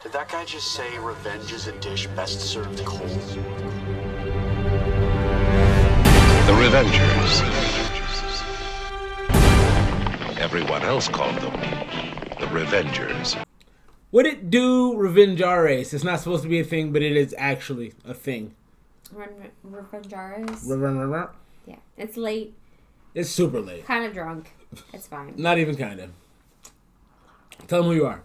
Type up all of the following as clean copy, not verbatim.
Did that guy just say revenge is a dish best served cold? The Revengers. Everyone else called them the Revengers. What it do, Revengeares? It's not supposed to be a thing, but it is actually a thing. Revengeares? Yeah. It's late. It's super late. Kind of drunk. It's fine. Not even kind of. Tell them who you are.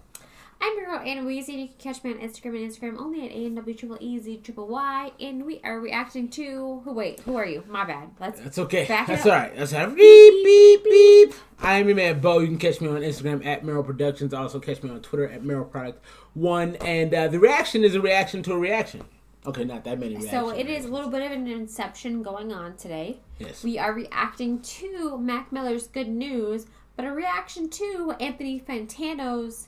I'm your girl, Anweezy, and you can catch me on Instagram only at ANWEEZYYY, and we are reacting to... Who are you? My bad. That's okay. That's all right. That's all right. Beep, beep, beep. I am your man, Bo. You can catch me on Instagram at Merrill Productions. Also catch me on Twitter at Merrill Product 1. And the reaction is a reaction to a reaction. Okay, not that many reactions. So it is a little bit of an inception going on today. Yes. We are reacting to Mac Miller's Good News, but a reaction to Anthony Fantano's...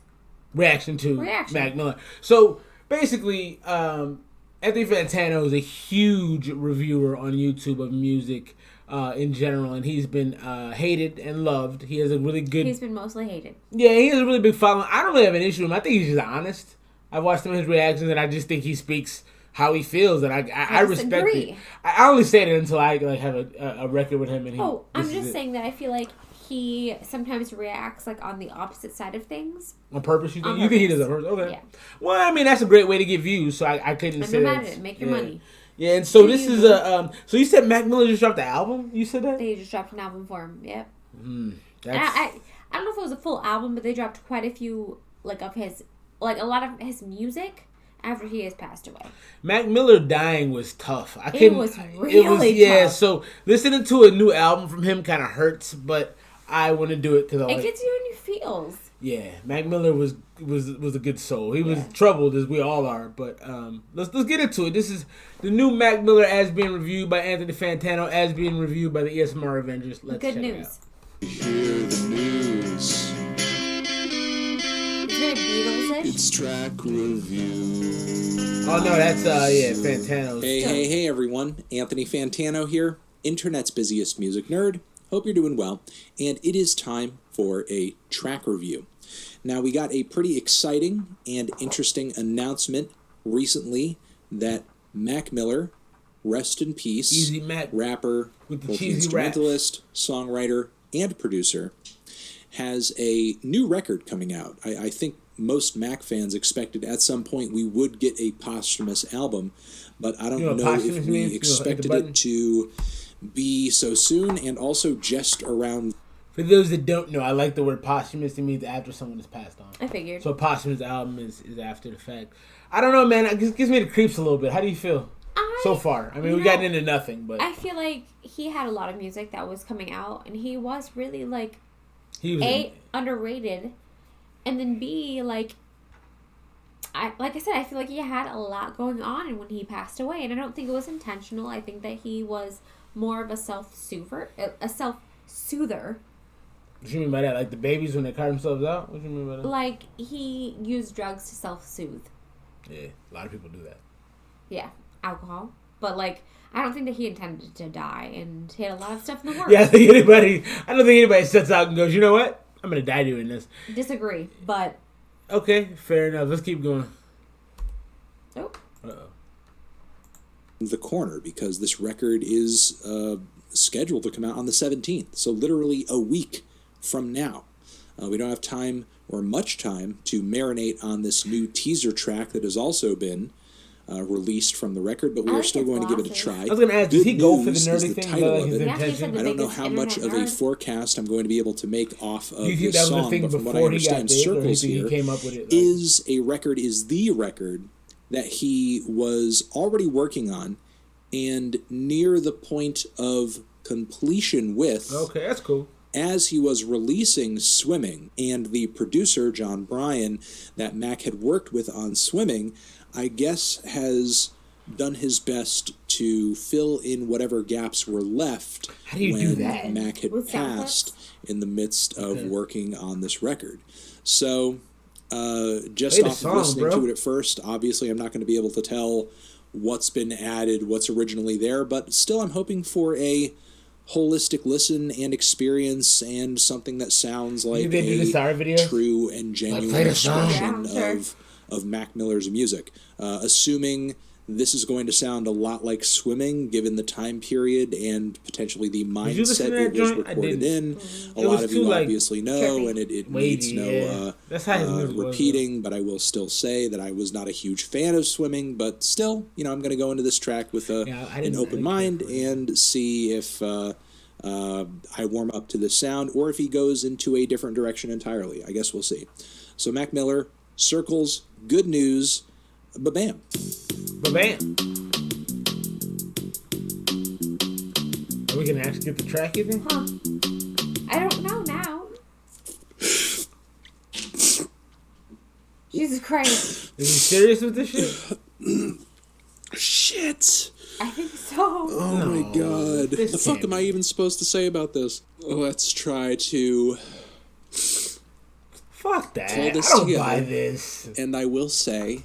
reaction to Mac Miller. So basically, Anthony Fantano is a huge reviewer on YouTube of music in general, and he's been hated and loved. He has a really good... He's been mostly hated. Yeah, he has a really big following. I don't really have an issue with him. I think he's just honest. I've watched some of his reactions, and I just think he speaks how he feels, and I respect it. I only say that until I have a record with him. And I'm just saying that I feel like he sometimes reacts like on the opposite side of things. On purpose, you think? You think he does on purpose? Okay. Yeah. Well, I mean, that's a great way to get views, so I couldn't say that. Make your money. Yeah, and so this is a... so you said Mac Miller just dropped the album? You said that? They just dropped an album for him, yep. That's... I don't know if it was a full album, but they dropped quite a few, of his... a lot of his music after he has passed away. Mac Miller dying was tough. It was really tough. Yeah, so listening to a new album from him kind of hurts, but I want to do it because it gets you in your feels. Yeah, Mac Miller was a good soul. He was troubled, as we all are, but let's get into it. This is the new Mac Miller as being reviewed by Anthony Fantano, as being reviewed by the Esmr Avengers. Let's Good check news. It out. Hear the news. Is it Beatles-ish? It's track review. Oh no, that's Fantano. Hey everyone, Anthony Fantano here, internet's busiest music nerd. Hope you're doing well, and it is time for a track review. Now, we got a pretty exciting and interesting announcement recently that Mac Miller, rest in peace, Easy Mac, rapper, with the both cheesy instrumentalist, songwriter, and producer, has a new record coming out. I think most Mac fans expected at some point we would get a posthumous album, but I don't know if we expected it to be so soon, and also just around... For those that don't know, I like the word posthumous. It means after someone has passed on. I figured. So a posthumous album is after the fact. I don't know, man. It gives me the creeps a little bit. How do you feel so far? I mean, we got into nothing, but... I feel like he had a lot of music that was coming out, and he was really, he was underrated, and then B, like I said, I feel like he had a lot going on and when he passed away, and I don't think it was intentional. I think that he was more of a self-soother. What you mean by that? Like the babies when they cut themselves out? What you mean by that? Like, he used drugs to self-soothe. Yeah, a lot of people do that. Yeah, alcohol. But, I don't think that he intended to die, and he had a lot of stuff in the works. Yeah, I don't think anybody sets out and goes, you know what? I'm going to die doing this. Disagree, but... Okay, fair enough. Let's keep going. Oh. Uh-oh. The corner, because this record is scheduled to come out on the 17th, so literally a week from now. We don't have time or much time to marinate on this new teaser track that has also been released from the record, but we are still going to give it a try. I was going to ask, does he go for the nerdy thing? Title of it. I don't know how much of a forecast I'm going to be able to make off of this song, but from what I understand, Circles here is the record that he was already working on and near the point of completion with. Okay, that's cool. As he was releasing Swimming, and the producer, John Bryan, that Mac had worked with on Swimming, I guess has done his best to fill in whatever gaps were left when Mac had passed in the midst of working on this record. So, just off of listening to it at first, obviously I'm not going to be able to tell what's been added, what's originally there, but still I'm hoping for a holistic listen and experience and something that sounds like a true and genuine expression of of Mac Miller's music. Assuming this is going to sound a lot like Swimming, given the time period and potentially the mindset it was recorded in. A lot of you obviously know, and it needs no repeating, but I will still say that I was not a huge fan of Swimming, but still, I'm going to go into this track with an open mind and see if I warm up to this sound or if he goes into a different direction entirely. I guess we'll see. So Mac Miller, Circles, Good News, ba-bam. Ba-bam. Are we going to actually get the track, you think? Huh. I don't know now. Jesus Christ. Is he serious with this shit? Shit. I think so. Oh my god. What the fuck am I even supposed to say about this? Let's try to... Fuck that. Pull this I don't together. buy this. And I will say...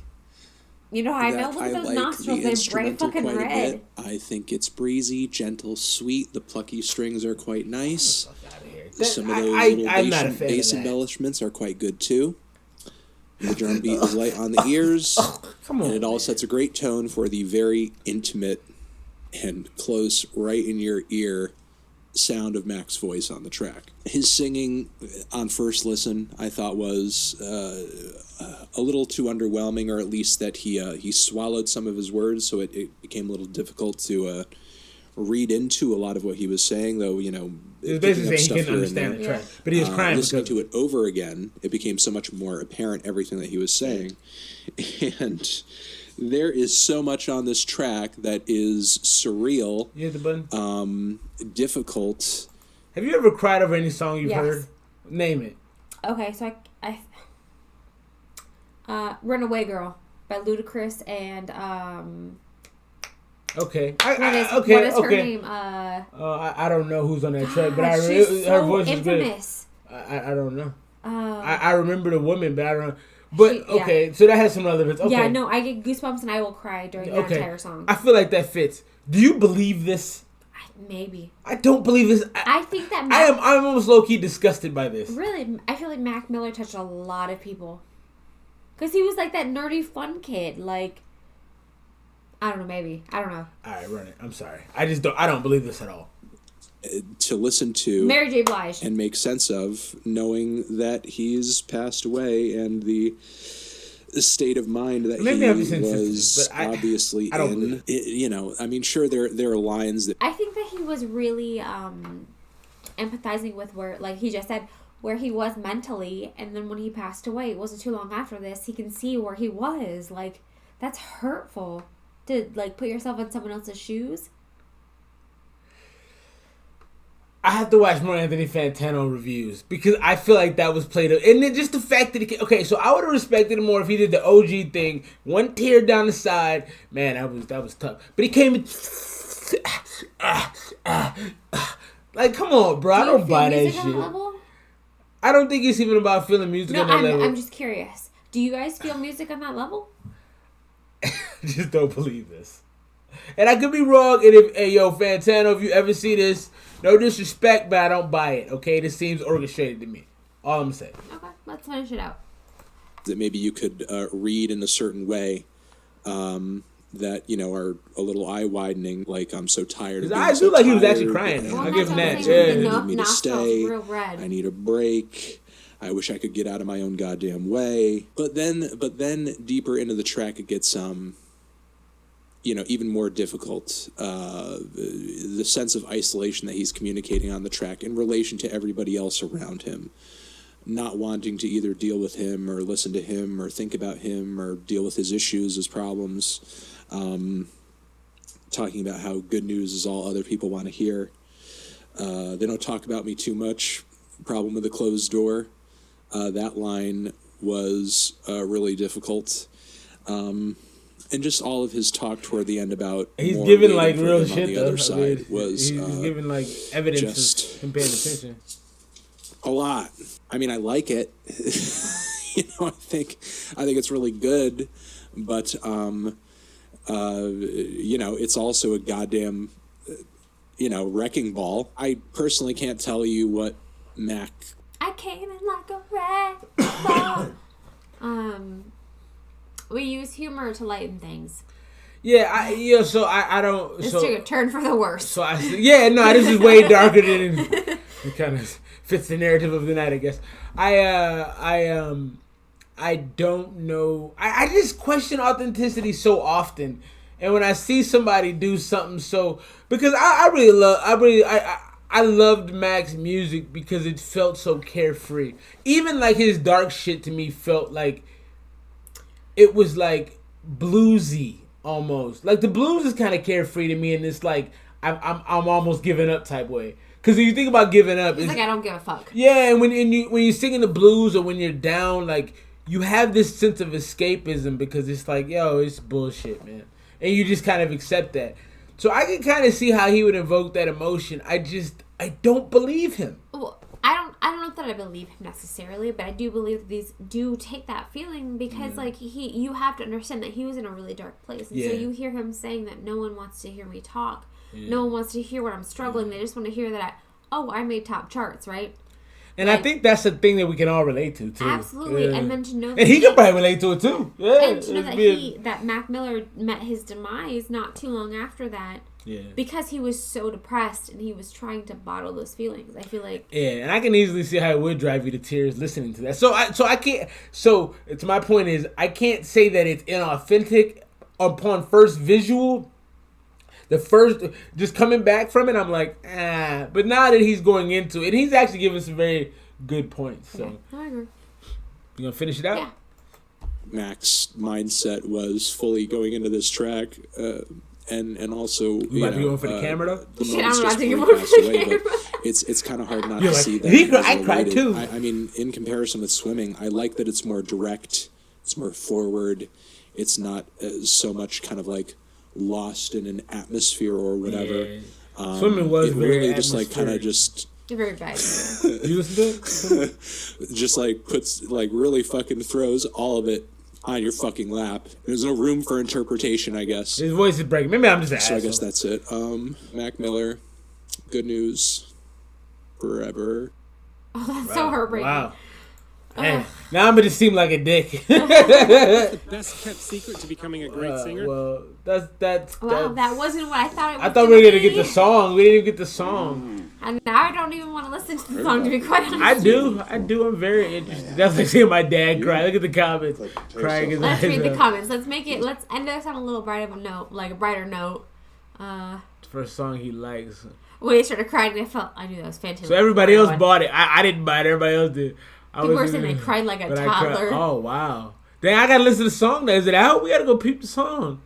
You know how I know? Look at those like nostrils. the They're bright fucking quite red. a bit. I think it's breezy, gentle, sweet. The plucky strings are quite nice. Some of those little bass embellishments are quite good too. The drum beat is light on the ears. Come on, and it all sets a great tone for the very intimate and close, right in your ear sound of Mac's voice on the track. His singing on first listen, I thought, was a little too underwhelming, or at least that he swallowed some of his words, so it became a little difficult to read into a lot of what he was saying, though, he was basically saying he couldn't understand the track, but he was crying. Listening to it over again, it became so much more apparent, everything that he was saying. And there is so much on this track that is surreal, you hit the button? Difficult. Have you ever cried over any song you've Yes. heard? Name it. Okay, so Runaway Girl by Ludacris and Okay. what is her name? I don't know who's on that track, but she's her so voice infamous. is good. I don't know. I remember the woman, but I don't know. But okay, so that has some relevance. Okay. Yeah, no, I get goosebumps and I will cry during the entire song. I feel like that fits. Do you believe this? Maybe. I don't believe this. I think that I'm almost low key disgusted by this. Really, I feel like Mac Miller touched a lot of people. Because he was like that nerdy fun kid. Like, I don't know, maybe. I don't know. All right, run it. I'm sorry. I don't believe this at all. To listen to Mary J. Blige and make sense of, knowing that he's passed away and the state of mind that maybe he was obviously I don't in. I mean, sure, there are lines that I think that he was really empathizing with where, like he just said, where he was mentally, and then when he passed away, it wasn't too long after this, he can see where he was. Like, that's hurtful to like put yourself in someone else's shoes. I have to watch more Anthony Fantano reviews because I feel like that was played up. And then just the fact that so I would have respected him more if he did the OG thing, one tear down the side. Man, that was tough. But he came in like, come on, bro. I don't buy that shit. I don't think it's even about feeling music on that level. I'm just curious. Do you guys feel music on that level? Just don't believe this. And I could be wrong. And if, Fantano, if you ever see this, no disrespect, but I don't buy it. Okay, this seems orchestrated to me. All I'm saying. Okay, let's finish it out. That maybe you could read in a certain way, that are a little eye widening. Like, I'm so tired of being I so do like he was tired, actually crying. Well, I'll give him that. I Yeah. need me to stay. Real red. I need a break. I wish I could get out of my own goddamn way. But then deeper into the track, it gets even more difficult. The sense of isolation that he's communicating on the track in relation to everybody else around him, not wanting to either deal with him or listen to him or think about him or deal with his issues, his problems. Talking about how good news is all other people want to hear. They don't talk about me too much. Problem with the closed door. That line was really difficult. And just all of his talk toward the end about he's giving like real shit. On the other side was he's giving like evidence of him paying attention. A lot. I mean, I like it. I think it's really good, but it's also a goddamn wrecking ball. I personally can't tell you what Mac. I came in like a wreck ball. We use humor to lighten things. Yeah, so I don't. This so, took a turn for the worse. So this is way darker than it kind of fits the narrative of the night, I guess. I don't know. I just question authenticity so often, and when I see somebody do something because I loved Mac's music because it felt so carefree. Even like his dark shit to me felt like it was like bluesy almost. Like the blues is kind of carefree to me in this like I'm almost giving up type way. Because if you think about giving up, it's like I don't give a fuck. Yeah, and when you're singing the blues or when you're down, like you have this sense of escapism because it's like, yo, it's bullshit, man, and you just kind of accept that. So I can kind of see how he would invoke that emotion. I don't believe him. Well, I don't know that I believe him necessarily, but I do believe that these do take that feeling because you have to understand that he was in a really dark place, and so you hear him saying that no one wants to hear me talk. No one wants to hear when I'm struggling. They just want to hear that I made top charts, right? And I think that's a thing that we can all relate to too. Absolutely, and then to know that and he can probably relate to it too. Yeah, and to know that Mac Miller met his demise not too long after that. Yeah. Because he was so depressed and he was trying to bottle those feelings. I feel like and I can easily see how it would drive you to tears listening to that. So I can't. So to my point is I can't say that it's inauthentic upon first visual. The first, just coming back from it, I'm like, But now that he's going into it, he's actually giving some very good points. So, I agree. You gonna finish it out? Yeah. Mac's mindset was fully going into this track, and also you about to go in for the camera though. I'm not to go for the camera. It's kind of hard not to see that. I cried too. I mean, in comparison with swimming, I like that it's more direct, it's more forward. It's not so much kind of like lost in an atmosphere or whatever. Yeah. Swimming was very really just like kind of just very bad. You listen to it? Just like puts like really fucking throws all of it on your fucking lap. There's no room for interpretation, I guess. His voice is breaking. Maybe I'm just an So asshole. I guess that's it. Mac Miller, good news forever. Oh, that's so heartbreaking. Wow. Man, now I'm gonna seem like a dick. Best kept secret to becoming a great singer. Well, that's that wasn't what I thought it was. I thought we were gonna get the song. We didn't even get the song. And now I don't even want to listen to the song, to be quite honest. I do. I'm very interested. That's like seeing my dad cry. Look at the comments. Crying. Let's read the comments. Let's end this on a little brighter note, like a brighter note. For a song he likes. When he started crying, I knew that was fantastic. So everybody else bought it. I didn't buy it. Everybody else did. People were saying they cried like a toddler. Oh, wow. Dang, I gotta listen to the song now. Is it out? We gotta go peep the song.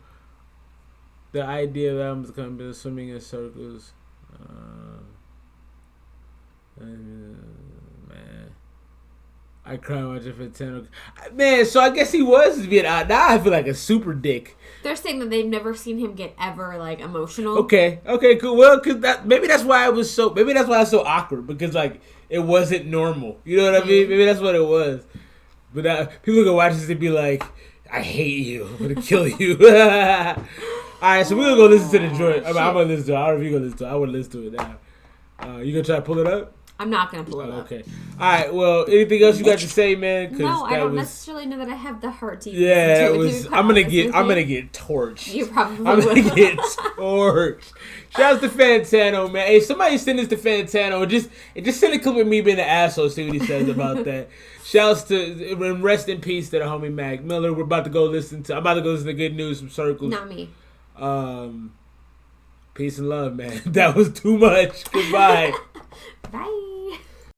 The idea of albums coming swimming in circles. Man. I cry watching Fantano. Man, so I guess he was being out. Now I feel like a super dick. They're saying that they've never seen him get ever like emotional. Okay, cool. Well, maybe that's why it's so awkward because like it wasn't normal. You know what I mean? Maybe that's what it was. But people can watch this and be like, "I hate you. I'm gonna kill you." All right, so we're gonna go listen to the joint. I'm gonna listen to it. I don't know if you're gonna listen to it. I want to listen to it now. You gonna try to pull it up? I'm not gonna pull it up. Okay. All right. Well, anything else you got to say, man? No, I don't necessarily know that I have the heart to. Yeah, it was. I'm gonna get torched. You probably I'm will. gonna get torched. Shouts to Fantano, man. Hey, somebody send this to Fantano. Just send a clip of me being an asshole. See what he says about that. Shouts to and rest in peace to the homie Mac Miller. I'm about to go listen to Good News from Circles. Not me. Peace and love, man. That was too much. Goodbye. Bye.